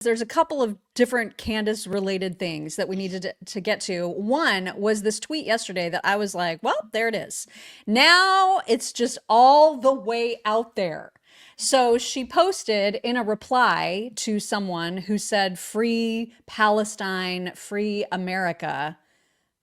There's a couple of different Candace related things that we needed to get to. One was this tweet yesterday that I was like, well, there it is. Now it's just all the way out there. So she posted in a reply to someone who said, free Palestine, free America,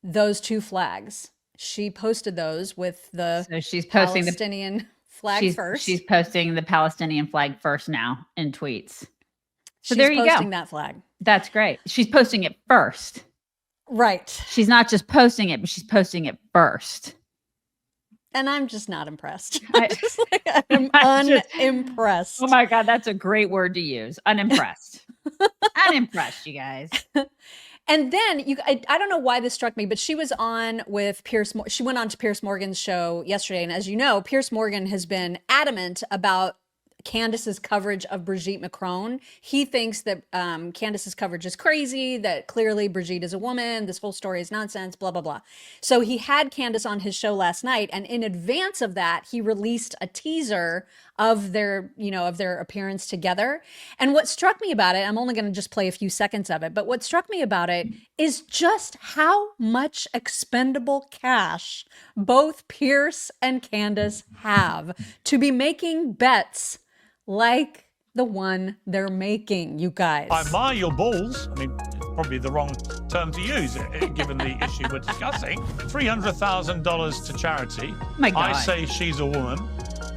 those two flags. She posted those with the So she's posting Palestinian flag first. She's posting the Palestinian flag first now in tweets. So She's there you posting go. that flag. That's great. She's posting it first. Right. She's not just posting it, but she's posting it first. And I'm just not impressed. I'm unimpressed. Oh my God, that's a great word to use. Unimpressed. Unimpressed, you guys. And then I don't know why this struck me, but she was on with she went on to Piers Morgan's show yesterday. And as you know, Piers Morgan has been adamant about Candace's coverage of Brigitte Macron. He thinks that Candace's coverage is crazy, that clearly Brigitte is a woman, this whole story is nonsense, blah, blah, blah. So he had Candace on his show last night, and in advance of that, he released a teaser of their appearance together. And what struck me about it, I'm only going to just play a few seconds of it, but what struck me about it is just how much expendable cash both Piers and Candace have to be making bets like the one they're making, you guys. I admire your balls. I mean, probably the wrong term to use, given the issue we're discussing. $300,000 to charity. My God. I say she's a woman.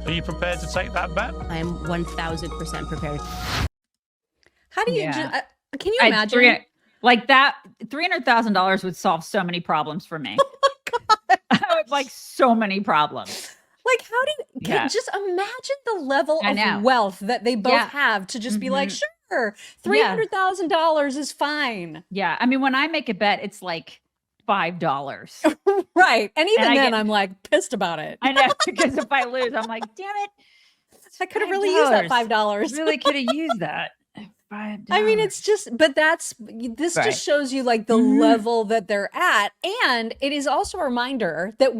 Are you prepared to take that bet? I am 1,000% prepared. How do you can you imagine? Like that, $300,000 would solve so many problems for me. Like so many problems. Like, how do you just imagine the level of wealth that they both have to just be like, sure, $300,000 is fine. Yeah. I mean, when I make a bet, it's like $5. Right. And even then I'm like pissed about it. I know, because if I lose, I'm like, damn it. I could have really used that $5. Really could have used that. $5. I mean, it's just, but this just shows you like the level that they're at. And it is also a reminder that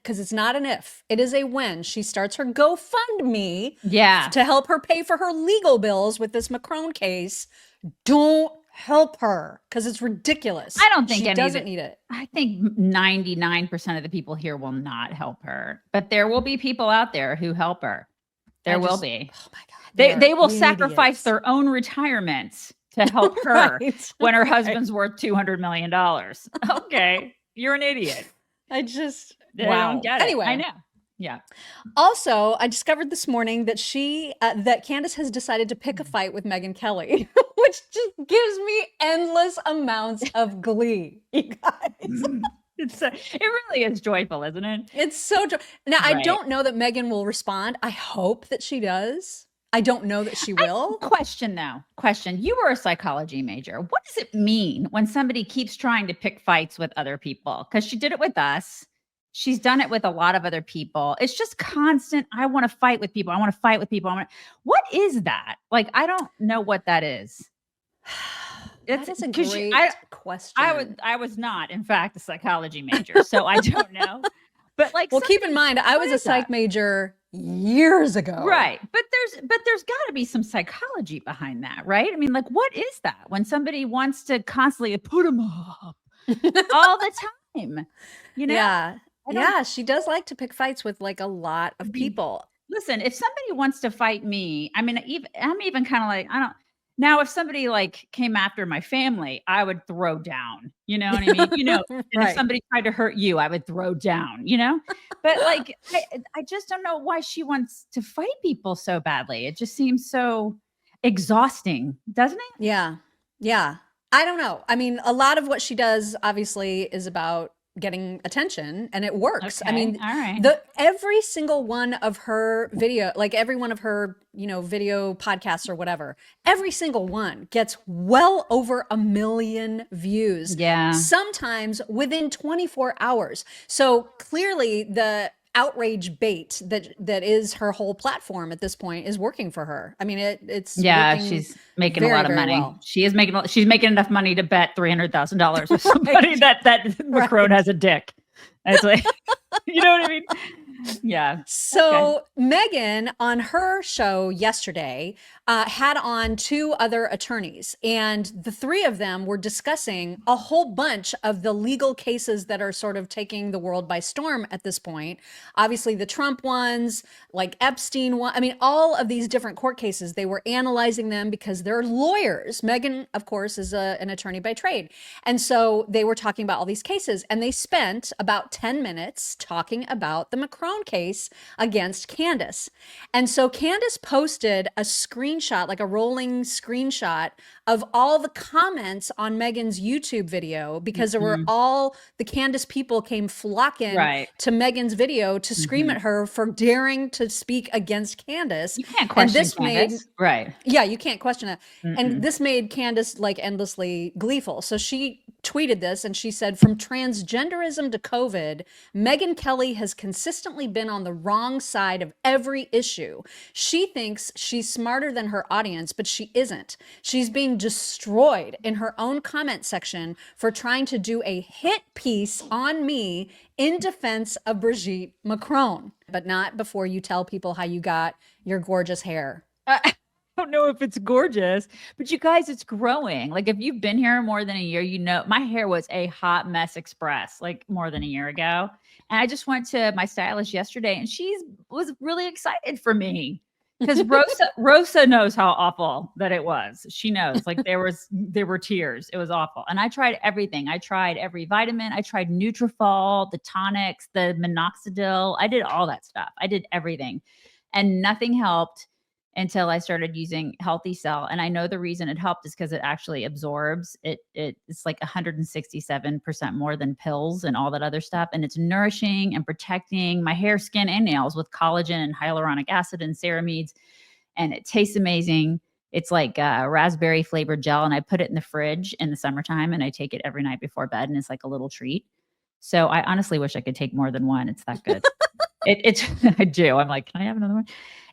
because it's not an if, it is a when she starts her GoFundMe to help her pay for her legal bills with this Macron case, don't help her because it's ridiculous. I don't think she doesn't need it. I think 99% of the people here will not help her, but there will be people out there who help her. There will be. Oh my God. They will sacrifice their own retirements to help her when her husband's worth $200 million. Okay. You're an idiot. I just, don't get it. Anyway. I know. Yeah. Also, I discovered this morning that that Candace has decided to pick a fight with Megyn Kelly, which just gives me endless amounts of glee, you guys. It really is joyful, isn't it? It's so joyful. Now, I don't know that Megyn will respond. I hope that she does. I don't know that she will. Question. You were a psychology major. What does it mean when somebody keeps trying to pick fights with other people? Because she did it with us. She's done it with a lot of other people. It's just constant. I want to fight with people. I want to fight with people. What is that? Like, I don't know what that is. That is a great question. I was not, in fact, a psychology major, so I don't know. But like, well, keep in mind, I was a psych major years ago. Right. But there's got to be some psychology behind that, right? I mean, like, what is that when somebody wants to constantly put them up all the time? You know? Yeah. She does like to pick fights with like a lot of people. Listen, if somebody wants to fight me, I mean, I'm even kind of like, now, if somebody like came after my family, I would throw down, you know what I mean? You know, and if somebody tried to hurt you, I would throw down, you know, but like, I just don't know why she wants to fight people so badly. It just seems so exhausting, doesn't it? Yeah. Yeah. I don't know. I mean, a lot of what she does obviously is about getting attention, and it works. Okay. I mean, all right. Every single one of her video, like every one of her, video podcasts or whatever, every single one gets well over 1 million views. Yeah. Sometimes within 24 hours. So clearly the outrage bait that is her whole platform at this point is working for her. I mean, it's she's making a lot of money. Well. She's making enough money to bet $300,000 with somebody that Macron has a dick. It's like, you know what I mean? Yeah. So Megyn on her show yesterday had on 2 other attorneys, and the 3 of them were discussing a whole bunch of the legal cases that are sort of taking the world by storm at this point. Obviously, the Trump ones, like Epstein one. I mean, all of these different court cases, they were analyzing them because they're lawyers. Megyn, of course, is an attorney by trade. And so they were talking about all these cases, and they spent about 10 minutes talking about the Macron case against Candace. And so Candace posted a screenshot, like a rolling screenshot of all the comments on Megyn's YouTube video, because there were all the Candace people came flocking to Megyn's video to scream at her for daring to speak against Candace. You can't question and this Candace. Yeah, you can't question it. And this made Candace like endlessly gleeful. So she tweeted this and she said, "From transgenderism to COVID, Megyn Kelly has consistently been on the wrong side of every issue. She thinks she's smarter than her audience, but she isn't. She's being destroyed in her own comment section for trying to do a hit piece on me in defense of Brigitte Macron." But not before you tell people how you got your gorgeous hair. I don't know if it's gorgeous, but you guys, it's growing. Like if you've been here more than a year, you know, my hair was a hot mess express like more than a year ago. And I just went to my stylist yesterday and she was really excited for me because Rosa knows how awful that it was. She knows, like there were tears. It was awful. And I tried everything. I tried every vitamin. I tried Nutrafol, the tonics, the minoxidil. I did all that stuff. I did everything and nothing helped until I started using Healthy Cell. And I know the reason it helped is because it actually absorbs it. It's like 167% more than pills and all that other stuff. And it's nourishing and protecting my hair, skin, and nails with collagen and hyaluronic acid and ceramides. And it tastes amazing. It's like a raspberry flavored gel. And I put it in the fridge in the summertime and I take it every night before bed. And it's like a little treat. So I honestly wish I could take more than one. It's that good. I do. I'm like, can I have another one?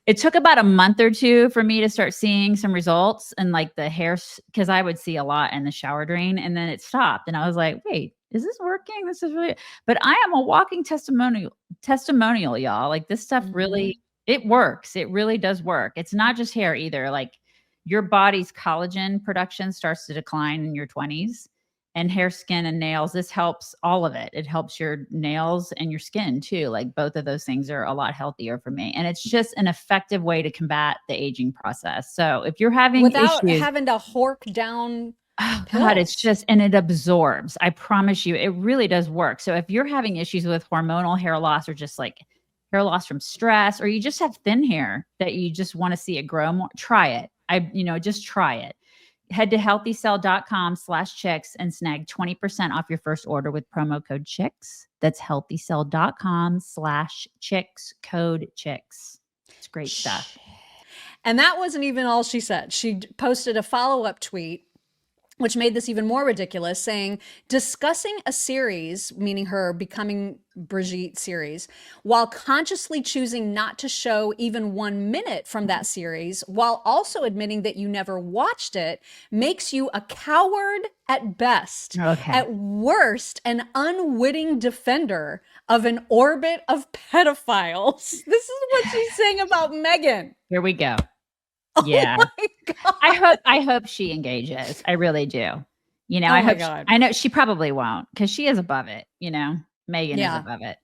It took about a month or 2 for me to start seeing some results and like the hair, because I would see a lot in the shower drain and then it stopped. And I was like, wait, is this working? This is really, but I am a walking testimonial, y'all. Like this stuff really, it works. It really does work. It's not just hair either. Like your body's collagen production starts to decline in your 20s. And hair, skin, and nails. This helps all of it. It helps your nails and your skin too. Like both of those things are a lot healthier for me. And it's just an effective way to combat the aging process. So if you're having without issues, having to hork down. Oh God, it's just, and it absorbs. I promise you, it really does work. So if you're having issues with hormonal hair loss or just like hair loss from stress, or you just have thin hair that you just want to see it grow more, try it. Just try it. Head to healthycell.com/chicks and snag 20% off your first order with promo code chicks. That's healthycell.com/chicks, code chicks. It's great stuff. And that wasn't even all she said. She posted a follow-up tweet, which made this even more ridiculous, saying, discussing a series, meaning her Becoming Brigitte series, while consciously choosing not to show even 1 minute from that series, while also admitting that you never watched it, makes you a coward at best. Okay. At worst, an unwitting defender of an orbit of pedophiles. This is what she's saying about Megyn. Here we go. Oh yeah. my God. I hope she engages. I really do. You know, Oh I my hope God. I know she probably won't because she is above it. You know, Megyn Yeah. is above it.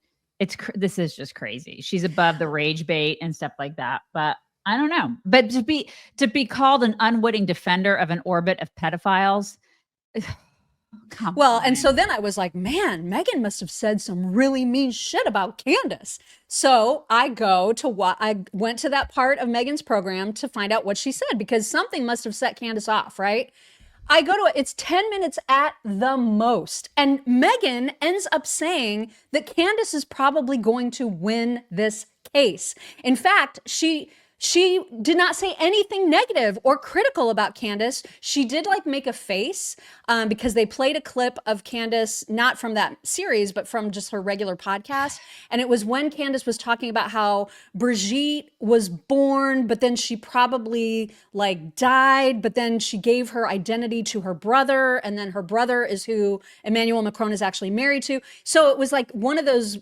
This is just crazy. She's above the rage bait and stuff like that. But I don't know. But to be called an unwitting defender of an orbit of pedophiles. Well, and so then I was like, man, Megyn must have said some really mean shit about Candace. So I went to that part of Megyn's program to find out what she said, because something must have set Candace off, right? I go to it, it's 10 minutes at the most. And Megyn ends up saying that Candace is probably going to win this case. In fact, she did not say anything negative or critical about Candace. She did like make a face because they played a clip of Candace, not from that series, but from just her regular podcast. And it was when Candace was talking about how Brigitte was born, but then she probably like died, but then she gave her identity to her brother. And then her brother is who Emmanuel Macron is actually married to. So it was like one of those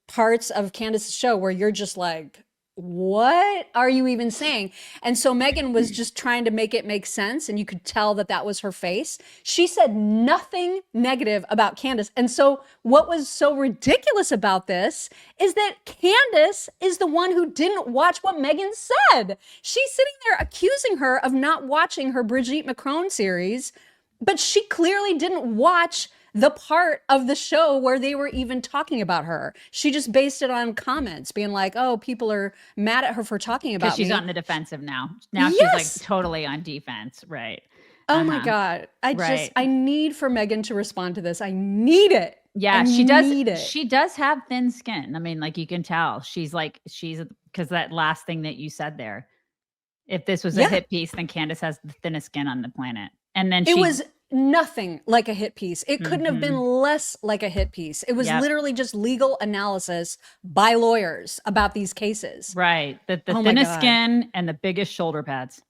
parts of Candace's show where you're just like, what are you even saying? And so Megyn was just trying to make it make sense, and you could tell that that was her face. She said nothing negative about Candace. And so what was so ridiculous about this is that Candace is the one who didn't watch what Megyn said. She's sitting there accusing her of not watching her Brigitte Macron series, but she clearly didn't watch the part of the show where they were even talking about her. She just based it on comments, being like, oh, people are mad at her for talking about Because she's me. on the defensive now. Now Yes. she's like totally on defense. Right. Oh my God. I need for Megyn to respond to this. I need it. Yeah, I she does. need it. She does have thin skin. I mean, like you can tell she's because that last thing that you said there, if this was a hit piece, then Candace has the thinnest skin on the planet. And then it was nothing like a hit piece. It couldn't have been less like a hit piece. It was literally just legal analysis by lawyers about these cases. Right. The thinnest skin and the biggest shoulder pads.